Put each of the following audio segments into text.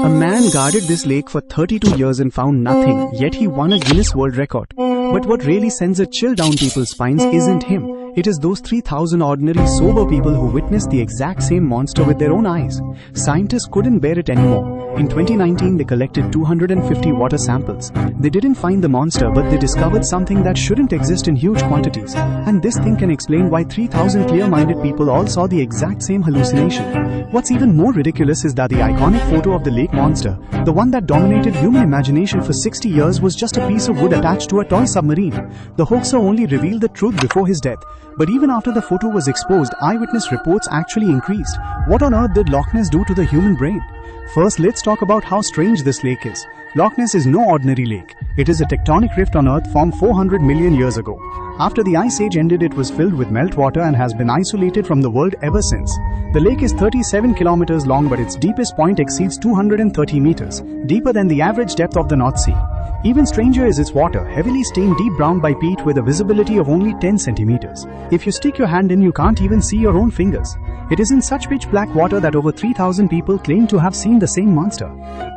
A man guarded this lake for 32 years and found nothing, yet he won a Guinness World Record. But what really sends a chill down people's spines isn't him. It is those 3,000 ordinary sober people who witnessed the exact same monster with their own eyes. Scientists couldn't bear it anymore. In 2019, they collected 250 water samples. They didn't find the monster, but they discovered something that shouldn't exist in huge quantities. And this thing can explain why 3,000 clear-minded people all saw the exact same hallucination. What's even more ridiculous is that the iconic photo of the lake monster, the one that dominated human imagination for 60 years, was just a piece of wood attached to a toy submarine. The hoaxer only revealed the truth before his death. But even after the photo was exposed, eyewitness reports actually increased. What on earth did Loch Ness do to the human brain? First, let's talk about how strange this lake is. Loch Ness is no ordinary lake. It is a tectonic rift on Earth formed 400 million years ago. After the Ice Age ended, it was filled with meltwater and has been isolated from the world ever since. The lake is 37 kilometers long, but its deepest point exceeds 230 meters, deeper than the average depth of the North Sea. Even stranger is its water, heavily stained deep brown by peat with a visibility of only 10 centimeters. If you stick your hand in, you can't even see your own fingers. It is in such pitch black water that over 3,000 people claim to have seen the same monster.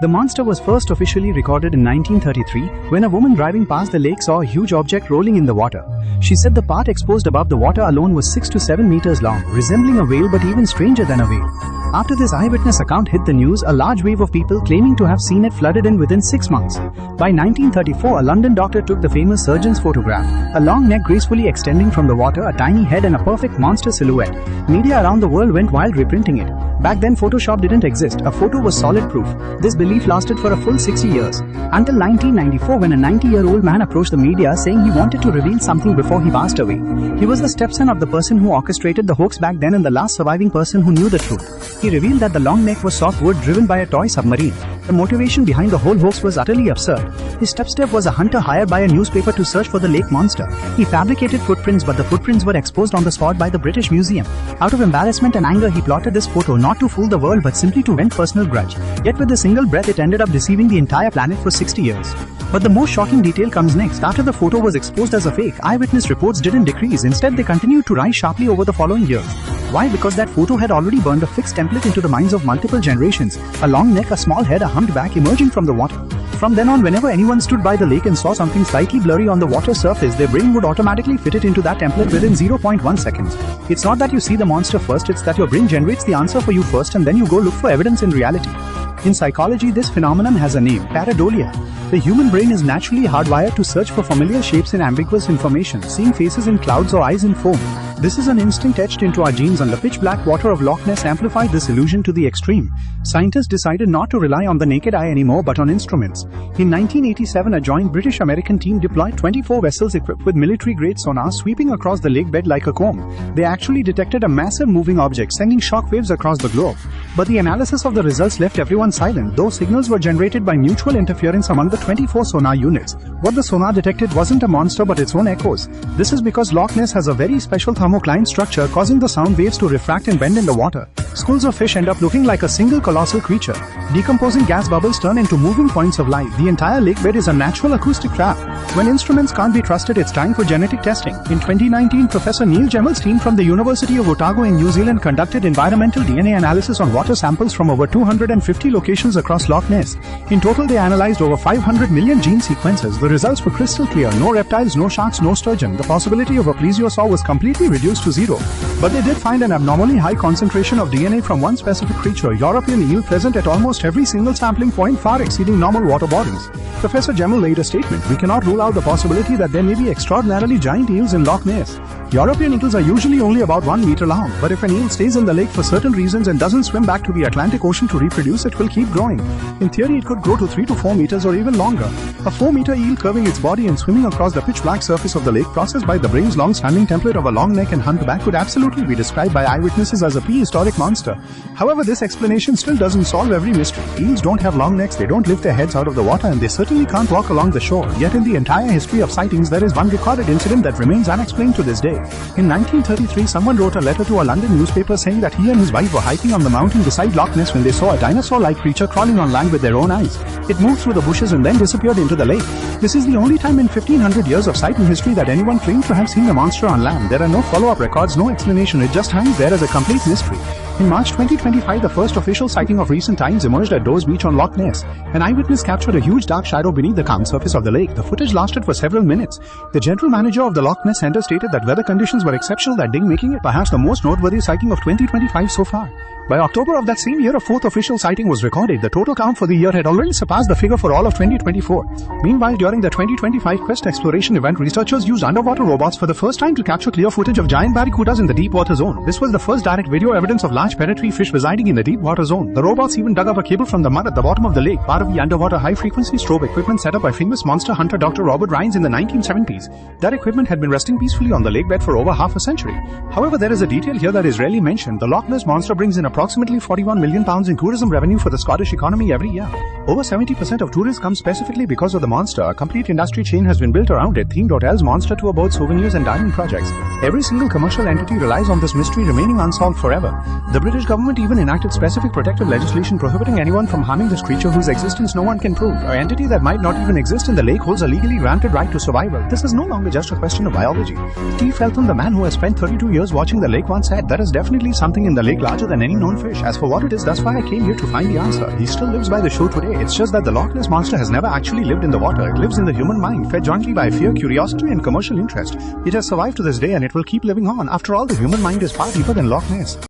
The monster was first officially recorded in 1933 when a woman driving past the lake saw a huge object rolling in the water. She said the part exposed above the water alone was 6 to 7 meters long, resembling a whale but even stranger than a whale. After this eyewitness account hit the news, a large wave of people claiming to have seen it flooded in within 6 months. By 1934, a London doctor took the famous surgeon's photograph. A long neck gracefully extending from the water, a tiny head and a perfect monster silhouette. Media around the world went wild reprinting it. Back then, Photoshop didn't exist. A photo was solid proof. This belief lasted for a full 60 years. Until 1994, when a 90-year-old man approached the media saying he wanted to reveal something before he passed away. He was the stepson of the person who orchestrated the hoax back then and the last surviving person who knew the truth. He revealed that the long neck was soft wood driven by a toy submarine. The motivation behind the whole hoax was utterly absurd. His stepstep was a hunter hired by a newspaper to search for the lake monster. He fabricated footprints, but the footprints were exposed on the spot by the British Museum. Out of embarrassment and anger, he plotted this photo not to fool the world but simply to vent personal grudge. Yet with a single breath, it ended up deceiving the entire planet for 60 years. But the most shocking detail comes next. After the photo was exposed as a fake, eyewitness reports didn't decrease. Instead, they continued to rise sharply over the following years. Why? Because that photo had already burned a fixed template into the minds of multiple generations. A long neck, a small head, a humped back emerging from the water. From then on, whenever anyone stood by the lake and saw something slightly blurry on the water surface, their brain would automatically fit it into that template within 0.1 seconds. It's not that you see the monster first, it's that your brain generates the answer for you first and then you go look for evidence in reality. In psychology, this phenomenon has a name, pareidolia. The human brain is naturally hardwired to search for familiar shapes in ambiguous information, seeing faces in clouds or eyes in foam. This is an instinct etched into our genes, and the pitch-black water of Loch Ness amplified this illusion to the extreme. Scientists decided not to rely on the naked eye anymore but on instruments. In 1987, a joint British-American team deployed 24 vessels equipped with military-grade sonar sweeping across the lake bed like a comb. They actually detected a massive moving object, sending shock waves across the globe. But the analysis of the results left everyone silent. Those signals were generated by mutual interference among the 24 sonar units. What the sonar detected wasn't a monster but its own echoes. This is because Loch Ness has a very special thermocline structure, causing the sound waves to refract and bend in the water. Schools of fish end up looking like a single colossal creature. Decomposing gas bubbles turn into moving points of light. The entire lake bed is a natural acoustic trap. When instruments can't be trusted, it's time for genetic testing. In 2019, Professor Neil Gemmel's team from the University of Otago in New Zealand conducted environmental DNA analysis on water samples from over 250 locations across Loch Ness. In total, they analyzed over 500 million gene sequences. The results were crystal clear. No reptiles, no sharks, no sturgeon. The possibility of a plesiosaur was completely reduced to zero. But they did find an abnormally high concentration of DNA from one specific creature, European eel, present at almost every single sampling point, far exceeding normal water bodies. Professor Gemmel made a statement: "We cannot rule out the possibility that there may be extraordinarily giant eels in Loch Ness. European eels are usually only about 1 meter long, but if an eel stays in the lake for certain reasons and doesn't swim back to the Atlantic Ocean to reproduce, it will keep growing. In theory, it could grow to 3 to 4 meters or even longer." A 4-meter eel curving its body and swimming across the pitch-black surface of the lake, processed by the brain's long-standing template of a long neck and humped back, could absolutely be described by eyewitnesses as a prehistoric monster. However, this explanation still doesn't solve every mystery. Eels don't have long necks, they don't lift their heads out of the water, and they certainly can't walk along the shore. Yet in the entire history of sightings, there is one recorded incident that remains unexplained to this day. In 1933, someone wrote a letter to a London newspaper saying that he and his wife were hiking on the mountain beside Loch Ness when they saw a dinosaur-like creature crawling on land with their own eyes. It moved through the bushes and then disappeared into the lake. This is the only time in 1500 years of sighting history that anyone claimed to have seen the monster on land. There are no follow-up records, no explanation. It just hangs there as a complete mystery. In March 2025, the first official sighting of recent times emerged at Doe's Beach on Loch Ness. An eyewitness captured a huge dark shadow beneath the calm surface of the lake. The footage lasted for several minutes. The general manager of the Loch Ness Centre stated that weather conditions were exceptional that day, making it perhaps the most noteworthy sighting of 2025 so far. By October of that same year, a fourth official sighting was recorded. The total count for the year had already surpassed the figure for all of 2024. Meanwhile, during the 2025 Quest exploration event, researchers used underwater robots for the first time to capture clear footage of giant barracudas in the deep water zone. This was the first direct video evidence of large predatory fish residing in the deep water zone. The robots even dug up a cable from the mud at the bottom of the lake, part of the underwater high-frequency strobe equipment set up by famous monster hunter Dr. Robert Rines in the 1970s. That equipment had been resting peacefully on the lakebed for over half a century. However, there is a detail here that is rarely mentioned. The Loch Ness monster brings in approximately £41 million in tourism revenue for the Scottish economy every year. Over 70% of tourists come specifically because of the monster. A complete industry chain has been built around it, themed hotels, monster tour boats, souvenirs and dining projects. Every single commercial entity relies on this mystery remaining unsolved forever. The British government even enacted specific protective legislation prohibiting anyone from harming this creature whose existence no one can prove. An entity that might not even exist in the lake holds a legally granted right to survival. This is no longer just a question of biology. Steve Felton, the man who has spent 32 years watching the lake, once said, "There is definitely something in the lake larger than any known fish. As for what it is, that's why I came here to find the answer." He still lives by the show today. It's just that the Loch Ness monster has never actually lived in the water. It lives in the human mind, fed jointly by fear, curiosity and commercial interest. It has survived to this day and it will keep living on. After all, the human mind is far deeper than Loch Ness.